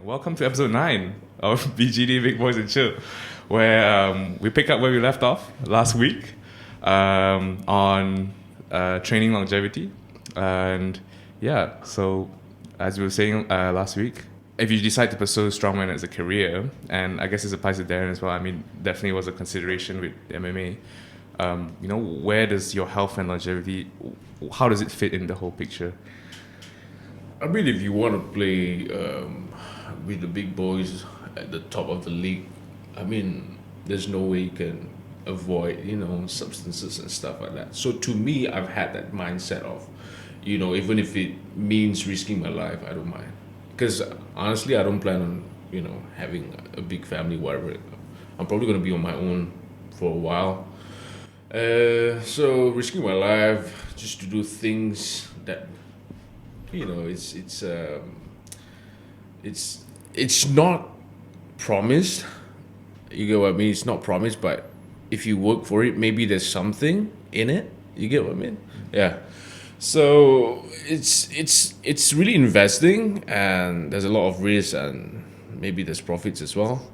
Welcome to episode 9 of BGD Big Boys and Chill, where we pick up where we left off last week on training longevity. And yeah, so as we were saying last week, if you decide to pursue strongman as a career, and I guess this applies to Darren as well, I mean, definitely was a consideration with MMA. Where does your health and longevity, how does it fit in the whole picture? I mean, if you want to play with the big boys at the top of the league, I mean, there's no way you can avoid, substances and stuff like that. So to me, I've had that mindset of, even if it means risking my life, I don't mind. Because honestly, I don't plan on, having a big family, whatever. I'm probably going to be on my own for a while. So risking my life just to do things that it's not promised. You get what I mean? It's not promised, but if you work for it, maybe there's something in it. You get what I mean? Yeah. So it's really investing, and there's a lot of risk, and maybe there's profits as well.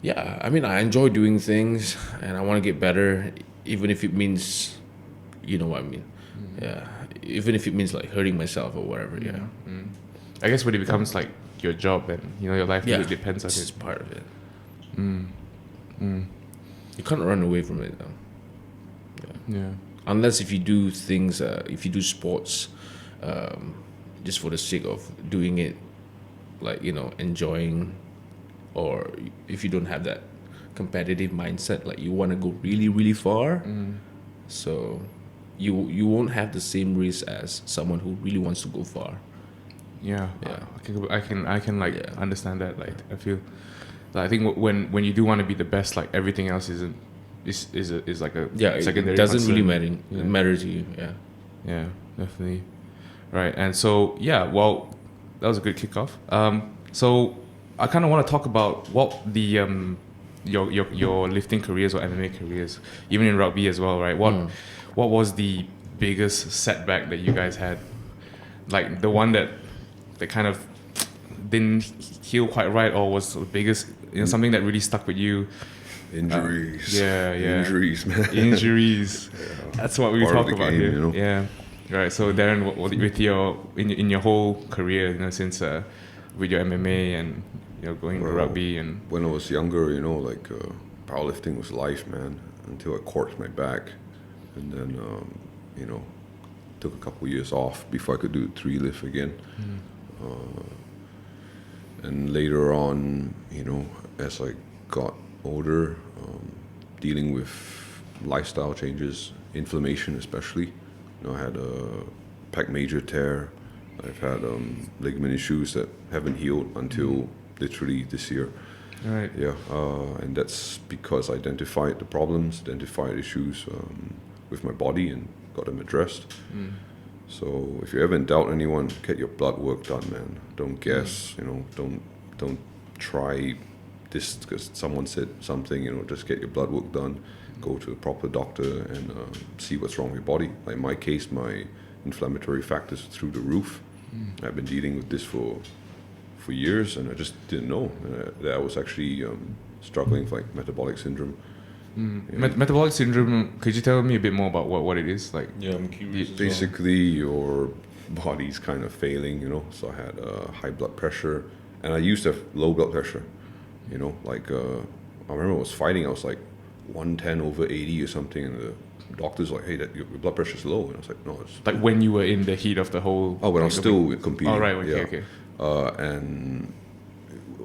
Yeah, I mean, I enjoy doing things, and I want to get better, even if it means, you know what I mean? Yeah, even if it means like hurting myself or whatever. Yeah. I guess when it becomes like your job and your life really depends on It's it. part of it. You can't run away from it though. Yeah. Unless if you do things, if you do sports, just for the sake of doing it, like enjoying, or if you don't have that competitive mindset, like you want to go really really far, so you won't have the same risk as someone who really wants to go far. Yeah. Yeah. I can understand that. Like I feel, like, I think when you do want to be the best, like everything else is like a secondary It doesn't concern. really matter to you. Yeah, definitely. Right. And so well, that was a good kickoff. So I kind of want to talk about what the your lifting careers or MMA careers, even in rugby as well, right? What was the biggest setback that you guys had? Like the one that kind of didn't heal quite right, or was the biggest, something that really stuck with you? Injuries. Injuries, man. Injuries. That's what we Part of talk the about game, here. Yeah. Right. So Darren, with your in your whole career, since with your MMA and going to rugby and When I was younger, powerlifting was life, man. Until I corked my back, and then took a couple years off before I could do 3 lift again. And later on, as I got older, dealing with lifestyle changes, inflammation especially. I had a pec major tear. I've had ligament issues that haven't healed until literally this year. right. Yeah, and that's because I identified the problems, identified issues with my body, and got them addressed. So if you're ever in doubt, anyone, get your blood work done, man. Don't guess, don't try this because someone said something. Just get your blood work done. Go to a proper doctor and see what's wrong with your body. Like in my case, my inflammatory factors are through the roof. I've been dealing with this for years, and I just didn't know that I was actually struggling with like metabolic syndrome. Metabolic syndrome. Could you tell me a bit more about what it is? Like, Yeah, I'm curious. Basically, your body's kind of failing, So I had high blood pressure, and I used to have low blood pressure, Like I remember I was fighting. I was like 110 over 80 or something, and the doctor's like, "Hey, that your blood pressure's low," and I was like, "No, it's like when you were in the heat of the whole. oh, when I was still competing." Oh, right. Okay. yeah. Okay. And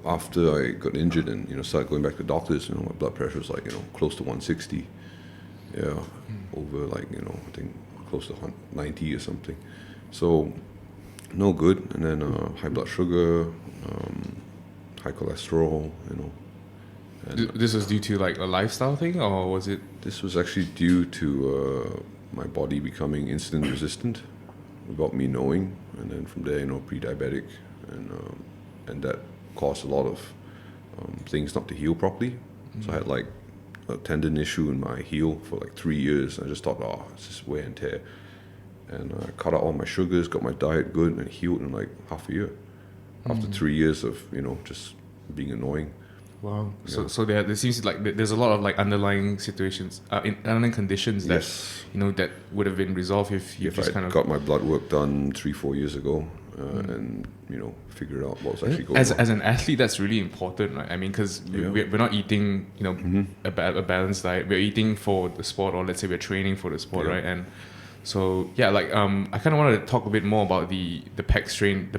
after I got injured and started going back to doctors, my blood pressure was like close to 160. Yeah, over like I think close to 90 or something. So no good. And then high blood sugar, high cholesterol. And This was due to like a lifestyle thing, or was it? this was actually due to my body becoming insulin resistant without me knowing, and then from there pre-diabetic, and that caused a lot of things not to heal properly. So I had like a tendon issue in my heel for like 3 years. I just thought, it's just wear and tear. And I cut out all my sugars, got my diet good, and healed in like half a year. after 3 years of just being annoying. Wow. So there seems like there's a lot of like underlying situations, underlying conditions that Yes. that would have been resolved if you If just I kind of got my blood work done 3-4 years ago, and figured out what was actually going as on. an athlete, that's really important, right? I mean, because we're not eating a balanced diet. We're eating for the sport, or let's say we're training for the sport, right? And so like I kind of wanted to talk a bit more about the pec strain,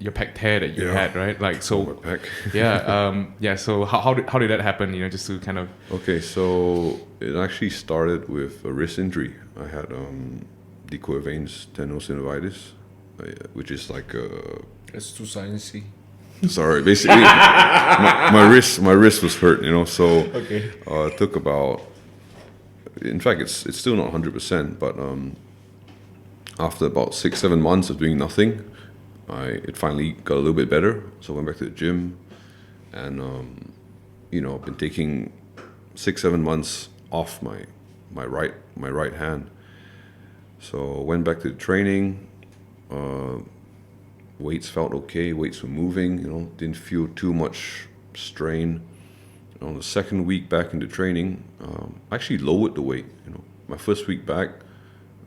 your pec tear that you had, right? Like so. My pec. So how did that happen? Just to kind of. Okay, so it actually started with a wrist injury. I had decoy veins tenosynovitis, which is like It's too sciencey. sorry, basically my wrist was hurt, so Okay. it took about, in fact it's still not 100%, but after about 6-7 months of doing nothing, it finally got a little bit better. So I went back to the gym, and I've been taking 6-7 months off my right hand. So I went back to the training. Weights felt okay. Weights were moving. Didn't feel too much strain. On the second week back into training, I actually lowered the weight. My first week back,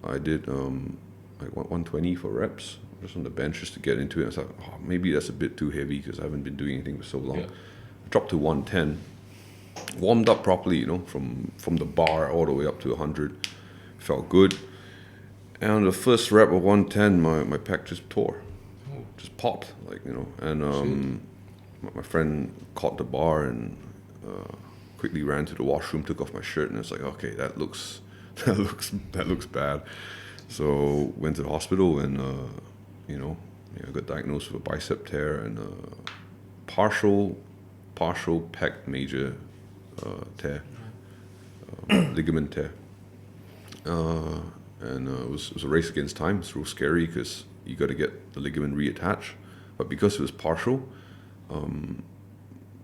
I did like 120 for reps, just on the bench, just to get into it. I was like, maybe that's a bit too heavy because I haven't been doing anything for so long. Yeah. I dropped to 110, warmed up properly, from the bar all the way up to 100. Felt good. And on the first rep of 110, my pec just tore, just popped, and my friend caught the bar and quickly ran to the washroom, took off my shirt, and it's like, okay, that looks bad. So went to the hospital, and I got diagnosed with a bicep tear and partial pec major tear, ligament tear. And it was a race against time. It's real scary because you got to get the ligament reattached. But because it was partial,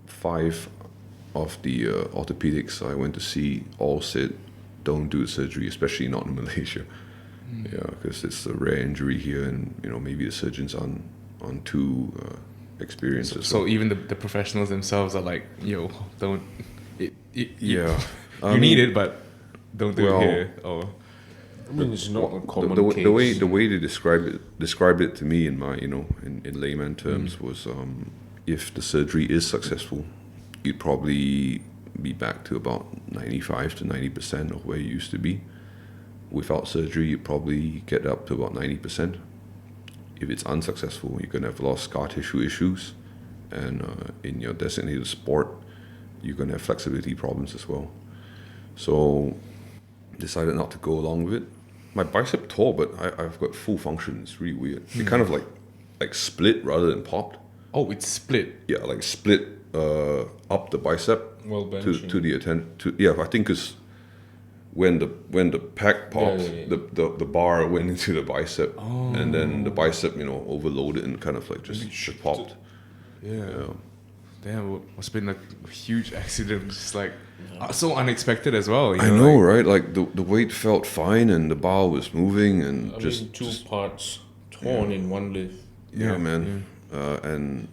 5 of the orthopedics I went to see all said, don't do the surgery, especially not in Malaysia. Yeah, because it's a rare injury here, and maybe the surgeons aren't too experienced. So even the professionals themselves are like, don't. Yeah, you need it, but don't do it here. Or I mean, it's not a common case. The way they described it to me in my in layman terms was, if the surgery is successful, you'd probably be back to about 95 to 90% of where you used to be. Without surgery, you probably get up to about 90%. If it's unsuccessful, you're going to have a lot of scar tissue issues. And in your designated sport, you're going to have flexibility problems as well. So, decided not to go along with it. My bicep tore, but I've got full function. It's really weird. It kind of like split rather than popped. oh, it's split. Yeah, like split up the bicep Well, to the I think because when the pec popped, the bar went into the bicep, and then the bicep overloaded and kind of like just popped. Yeah. Damn, it must have been a huge accident. Just like so unexpected as well. I know, right? Like the weight felt fine and the bar was moving, and two parts torn in one lift. Yeah, man. And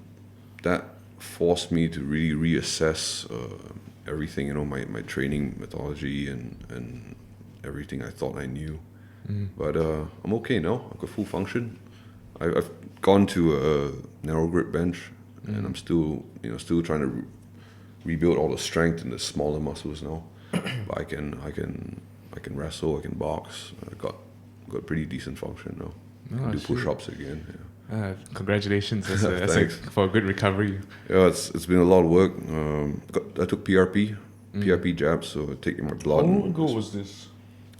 that forced me to really reassess everything, my training methodology and everything I thought I knew. But I'm okay now. I've got full function. I've gone to a narrow grip bench, and I'm still trying to rebuild all the strength in the smaller muscles now. But I can wrestle. I can box. I got pretty decent function now. I do push-ups again. Yeah. Congratulations Thanks. For a good recovery. Yeah, it's been a lot of work. I took PRP jabs, so taking my blood. How long ago was this?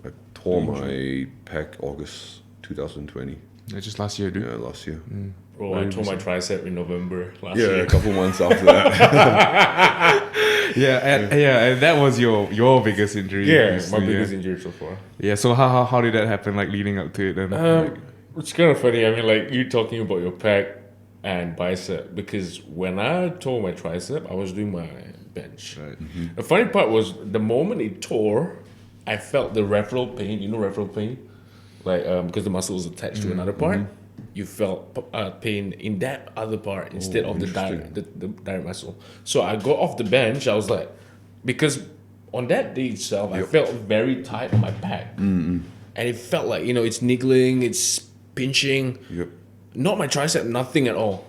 I tore my pec August 2020. Just last year, dude. Yeah, last year. Oh, I tore my tricep in November last Yeah, year. a couple months after that. And that was your biggest injury. Yeah, obviously, my biggest injury so far. Yeah, so how did that happen? Like leading up to it, and It's kind of funny. I mean, like you talking about your pec and bicep, because when I tore my tricep, I was doing my bench. Right. The funny part was the moment it tore, I felt the referral pain. You know referral pain, like because the muscle was attached to another part. you felt pain in that other part instead of the direct muscle. So I got off the bench. I was like, because on that day itself, I felt very tight on my back, and it felt like it's niggling, it's pinching. Not my tricep, nothing at all.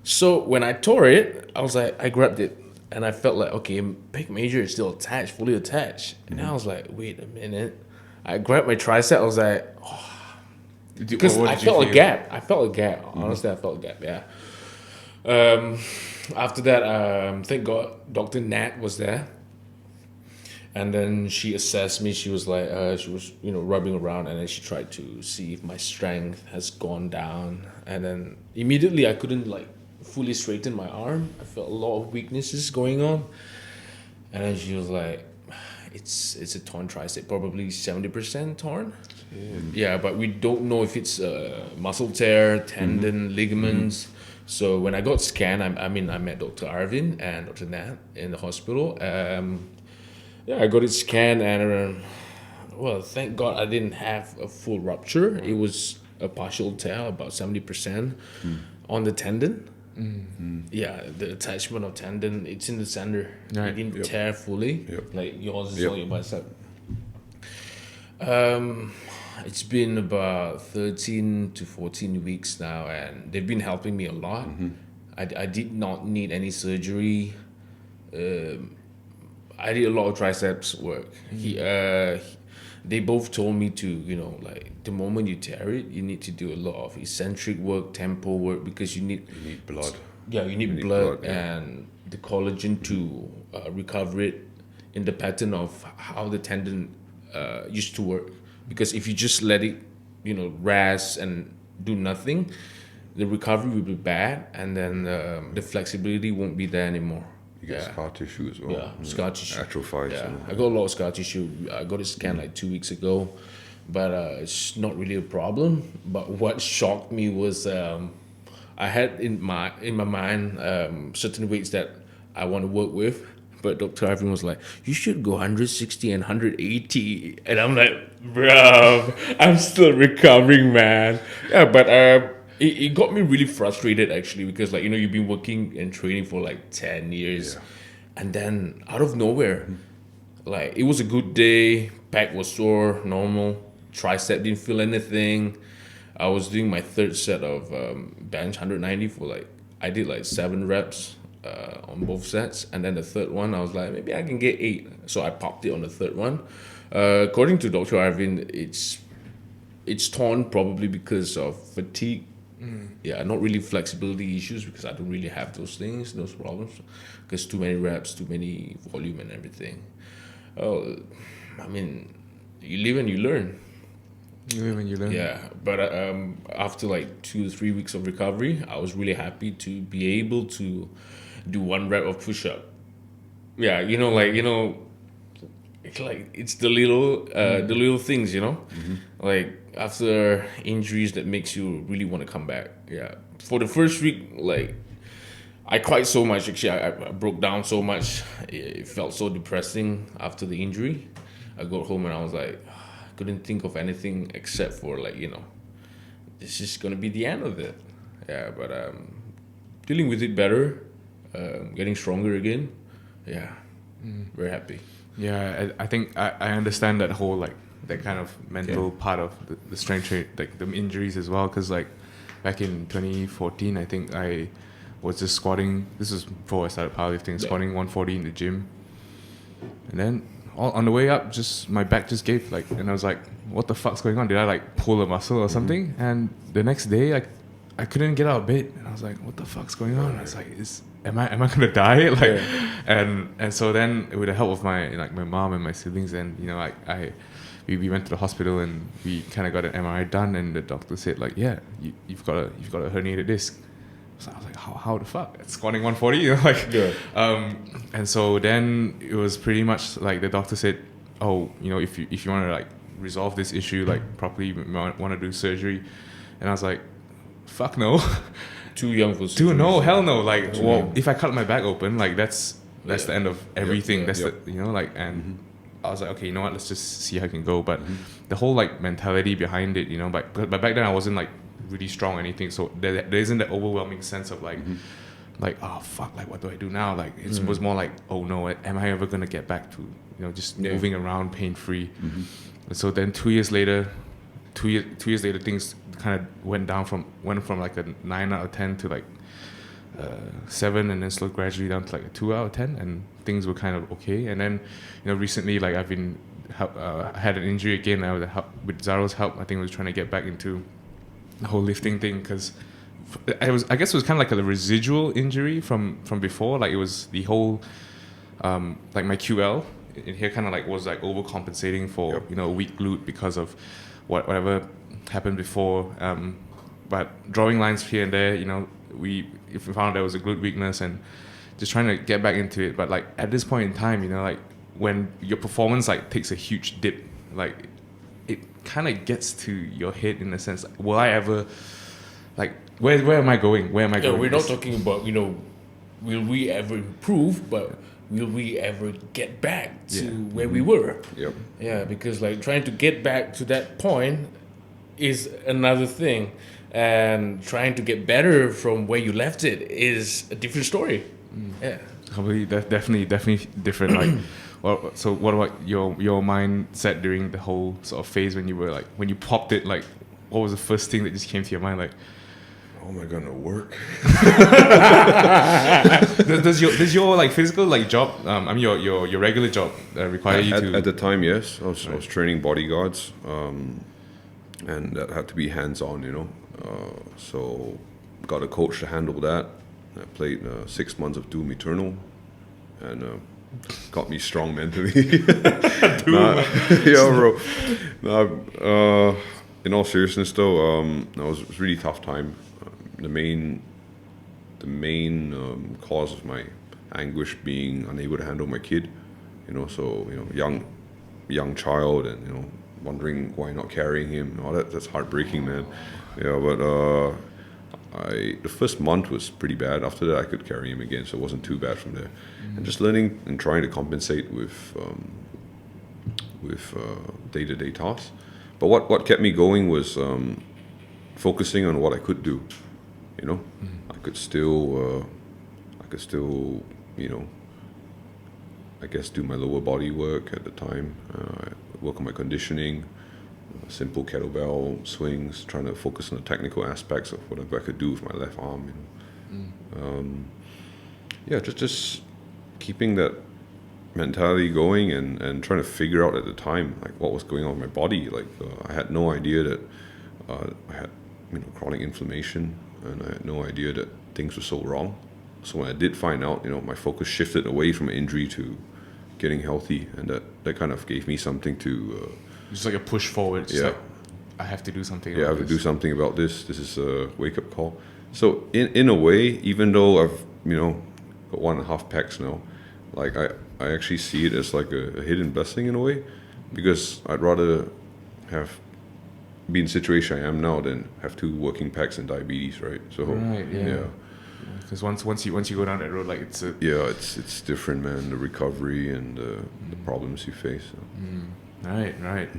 So when I tore it, I was like, I grabbed it, and I felt like, okay, pec major is still attached, fully attached, and I was like, wait a minute. I grabbed my tricep. I was like, oh. Because I felt a gap. Honestly, I felt a gap. Yeah. After that, thank God, Dr. Nat was there, and then she assessed me. She was like, she was rubbing around, and then she tried to see if my strength has gone down. And then immediately, I couldn't like fully straighten my arm. I felt a lot of weaknesses going on, and then she was like, it's a torn tricep, probably 70% torn. Yeah, but we don't know if it's muscle tear, tendon, ligaments. So when I got scanned, I met Dr. Arvin and Dr. Nat in the hospital. I got it scanned, and well, thank God I didn't have a full rupture. It was a partial tear, about 70% on the tendon. Yeah, the attachment of tendon, it's in the center. Right. It didn't tear fully. Like yours is on your bicep. It's been about 13 to 14 weeks now, and they've been helping me a lot. I did not need any surgery. I did a lot of triceps work. They both told me to, like the moment you tear it, you need to do a lot of eccentric work, tempo work, because you need blood. Yeah, you need blood and the collagen to recover it in the pattern of how the tendon used to work. Because if you just let it, rest and do nothing, the recovery will be bad, and then the flexibility won't be there anymore. You get scar tissue as well. Yeah, scar tissue. Atrophies. Yeah, I got a lot of scar tissue. I got it scanned like 2 weeks ago, but it's not really a problem. But what shocked me was I had in my mind certain weights that I want to work with, but Dr. Arvin was like, you should go 160 and 180. And I'm like, bro, I'm still recovering, man. Yeah, but it got me really frustrated, actually, because, like, you've been working and training for, like, 10 years. Yeah. And then, out of nowhere, like, it was a good day. Back was sore, normal. Tricep didn't feel anything. I was doing my third set of bench 190 for, like, I did, like, 7 reps. On both sets, and then the third one I was like, maybe I can get 8, so I popped it on the third one. According to Dr. Arvin, it's torn probably because of fatigue. Yeah, not really flexibility issues, because I don't really have those problems, because too many reps, too many volume and everything. You live and you learn. Yeah, but after like 2 to 3 weeks of recovery, I was really happy to be able to do 1 rep of push-up. Yeah, it's the little things, like after injuries that makes you really want to come back. Yeah, for the first week, like I cried so much. Actually, I broke down so much. It felt so depressing after the injury. I got home and I was like, couldn't think of anything except for, like, this is gonna be the end of it. Yeah, but dealing with it better, getting stronger again. Yeah, very happy. Yeah, I think I understand that whole, like, that kind of mental part of the strength trade, like the injuries as well, because like back in 2014, I think I was just squatting. This was before I started powerlifting, squatting 140 in the gym, and then on the way up, just my back just gave, like, and I was like, what the fuck's going on? Did I like pull a muscle or something? And the next day, like, I couldn't get out of bed, and I was like, what the fuck's going on? I was like, am I gonna die? Like, and so then with the help of my mom and my siblings, and we went to the hospital and we kind of got an MRI done, and the doctor said, like, yeah, you've got a herniated disc. So I was like, how the fuck? It's squatting 140, and so then it was pretty much like the doctor said, oh, if you want to like resolve this issue like properly, you want to do surgery. And I was like, fuck no. Too young for surgery. No, hell no. Like, if I cut my back open, like that's the end of everything. That's and I was like, okay, let's just see how I can go. But the whole like mentality behind it, but back then I wasn't like really strong or anything. So there isn't that overwhelming sense of like, like, oh fuck, like what do I do now? Like it was more like, oh no, am I ever gonna get back to just moving around pain free? And so then 2 years later, things kind of went from like a 9 out of 10 to like 7, and then slowly gradually down to like a 2 out of 10, and things were kind of okay. And then recently, like I've been had an injury again. Now with Zaro's help, I think I was trying to get back into the whole lifting thing, because I guess it was kind of like a residual injury from before. Like it was the whole like my QL in here kind of like was like overcompensating for a weak glute because of whatever happened before. But drawing lines here and there, if we found there was a glute weakness, and just trying to get back into it. But like at this point in time, like when your performance like takes a huge dip, like it kind of gets to your head in a sense. Like, will I ever, like, where am I going? Where am I going? We're not talking about, will we ever improve, but will we ever get back to where we were? Yep. Yeah, because like trying to get back to that point is another thing, and trying to get better from where you left it is a different story. Yeah. Probably definitely different. Like, well, so what about your mindset during the whole sort of phase when you popped it? Like, what was the first thing that just came to your mind? Like, how am I gonna work? does your like physical like job, I mean your regular job require you to? At the time, yes, I was training bodyguards, and that had to be hands-on, so got a coach to handle that. I played 6 months of Doom Eternal, and got me strong mentally. Yeah, bro. In all seriousness, though, it was a really tough time. The main cause of my anguish being unable to handle my kid, so young child, and wondering why not carrying him. All that's heartbreaking, man. Yeah, but the first month was pretty bad. After that, I could carry him again, so it wasn't too bad from there. And just learning and trying to compensate with day-to-day tasks. But what kept me going was focusing on what I could do. I could still, I guess do my lower body work at the time. Work on my conditioning, simple kettlebell swings, trying to focus on the technical aspects of whatever I could do with my left arm. Just keeping that mentality going and trying to figure out at the time like what was going on with my body. Like I had no idea that I had chronic inflammation, and I had no idea that things were so wrong. So when I did find out, my focus shifted away from injury to getting healthy, and that kind of gave me something to just like a push forward. Just like, I have to do something. I have to do something about this. This is a wake up call. So in a way, even though I've got 1.5 packs now, like I actually see it as like a hidden blessing in a way, because I'd rather have be in the situation I am now than have 2 working packs and diabetes, right? So because once you go down that road, like it's it's different, man. The recovery and the problems you face. So. Right.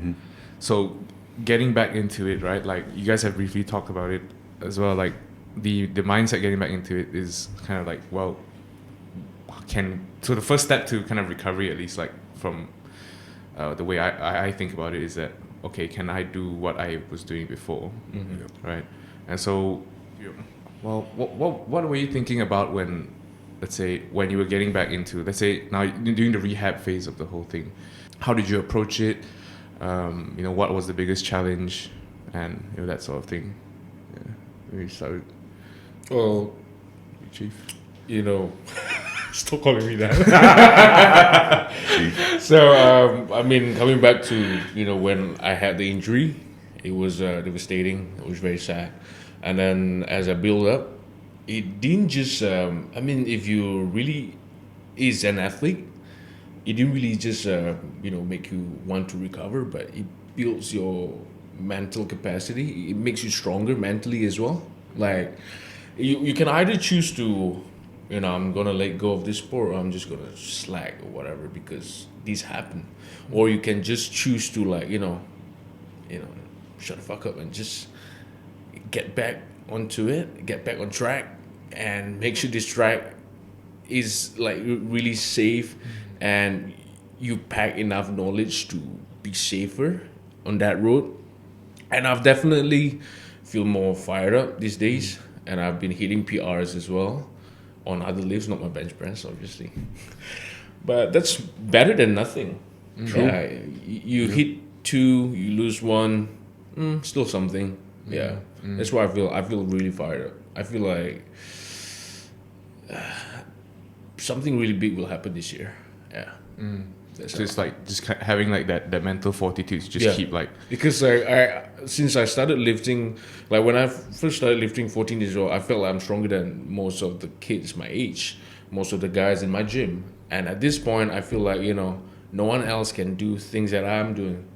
So getting back into it, right? Like you guys have briefly talked about it as well. Like the mindset getting back into it is kind of like, well, so the first step to kind of recovery, at least like from the way I think about it, is that, okay, can I do what I was doing before? Right? And so, well, what were you thinking about when, let's say, when you were getting back into, let's say now during the rehab phase of the whole thing? How did you approach it? What was the biggest challenge, and that sort of thing? Yeah, maybe start with Well, Chief. Stop calling me that. So, I mean, coming back to, when I had the injury, it was devastating. It was very sad. And then as I build up, it didn't just, if you really is an athlete, it didn't really just, make you want to recover, but it builds your mental capacity. It makes you stronger mentally as well. Like, you can either choose to, I'm gonna let go of this sport, or I'm just gonna slack or whatever because these happen, or you can just choose to shut the fuck up and just get back onto it, get back on track, and make sure this track is like really safe, and you pack enough knowledge to be safer on that road. And I've definitely feel more fired up these days, and I've been hitting PRs as well on other lifts, not my bench press, obviously. But that's better than nothing. True. Yeah, you hit 2, you lose 1, still something. Yeah, that's why I feel really fired up. I feel like something really big will happen this year. Yeah. That's So it's like just having like that mental fortitude to just keep like, because I since I started lifting, like when I first started lifting 14 years old, I felt like I'm stronger than most of the kids my age, most of the guys in my gym. And at this point, I feel like, no one else can do things that I'm doing.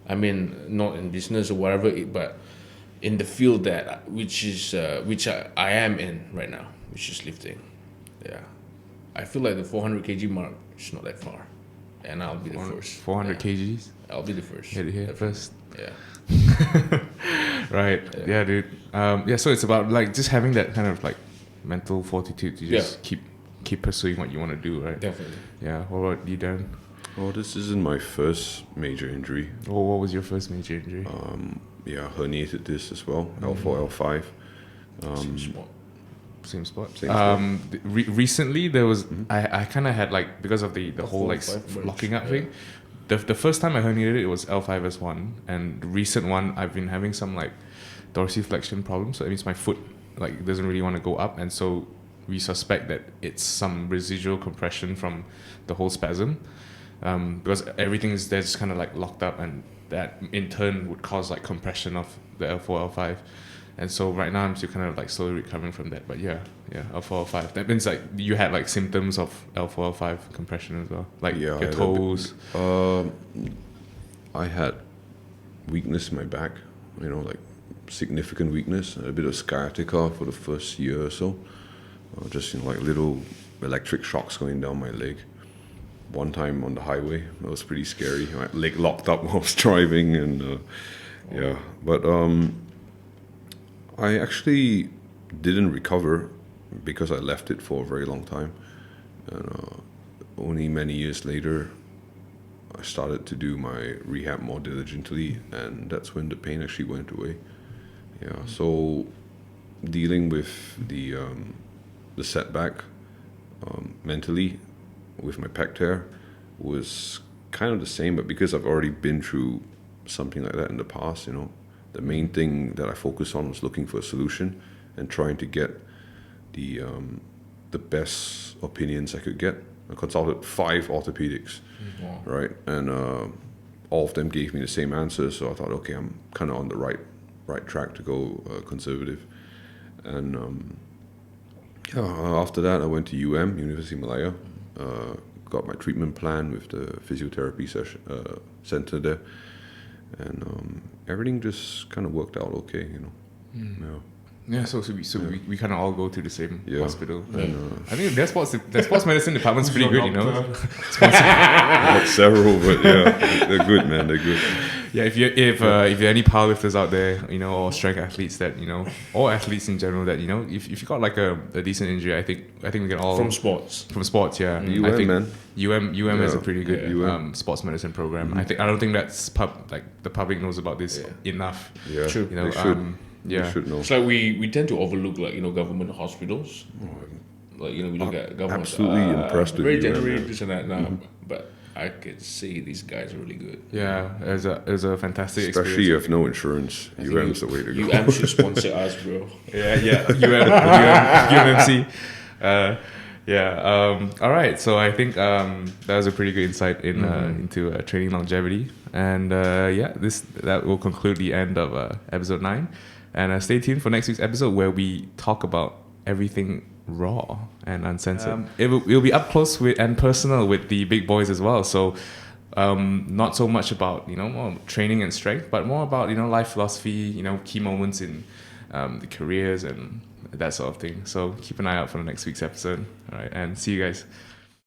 I mean, not in business or whatever, but in the field which I am in right now, which is lifting. Yeah, I feel like the 400 kg mark is not that far, and I'll be the first. 400 kgs. I'll be the first. Hit it here Definitely. first. Yeah. Right. Yeah, dude. So it's about like just having that kind of like mental fortitude to just keep pursuing what you want to do, right? Definitely. Yeah. What about you, Darren? Oh, this isn't my first major injury. Oh, what was your first major injury? Herniated disc as well, L4, L5. Same spot. Same spot. Recently there was I kind of had like, because of the whole like L4, locking up yeah. thing. The first time I herniated it was L5S1, and the recent one I've been having some like dorsiflexion problems. So it means my foot like doesn't really want to go up, and so we suspect that it's some residual compression from the whole spasm, because everything is there just kind of like locked up, and that in turn would cause like compression of the L4, L5. And so right now I'm still kind of like slowly recovering from that. But yeah, L4, L5. That means like you had like symptoms of L4, L5 compression as well, like Yeah, your toes. I had weakness in my back, like significant weakness, a bit of sciatica for the first year or so. Just like little electric shocks going down my leg. One time on the highway, that was pretty scary. My leg locked up while I was driving, and but I actually didn't recover because I left it for a very long time, and only many years later I started to do my rehab more diligently, and that's when the pain actually went away. Yeah, so dealing with the setback mentally with my pec tear was kind of the same, but because I've already been through something like that in the past, the main thing that I focused on was looking for a solution and trying to get the best opinions I could get. I consulted 5 orthopedics, right, and all of them gave me the same answer. So I thought, okay, I'm kind of on the right track to go conservative. And after that, I went to University of Malaya, got my treatment plan with the physiotherapy center there, and everything just kind of worked out okay, Yeah, so we kind of all go to the same hospital. Yeah. I think the sports medicine department's pretty good, Not several, but yeah, they're good, man. They're good. Yeah, if there are any powerlifters out there, or strength athletes that or athletes in general that if you got like a decent injury, I think we can all From sports, yeah. I think man. UM is a pretty good sports medicine program. Mm-hmm. I don't think that's the public knows about this enough. Yeah, True. they should. Yeah, You should know. it's like we tend to overlook government hospitals. Like we look at government. Absolutely impressed with very you, generous, man. this and that. Nah, but I could see these guys are really good. Yeah, it was a fantastic Especially you experience. have no insurance. UM's the way to go. UM should sponsor us, bro. Yeah, UMC. All right, so I think that was a pretty good insight into training longevity, and that will conclude the end of episode 9. And stay tuned for next week's episode where we talk about everything raw and uncensored. It will be up close and personal with the big boys as well. So not so much about more training and strength, but more about life philosophy, key moments in the careers and that sort of thing. So keep an eye out for the next week's episode. All right, and see you guys.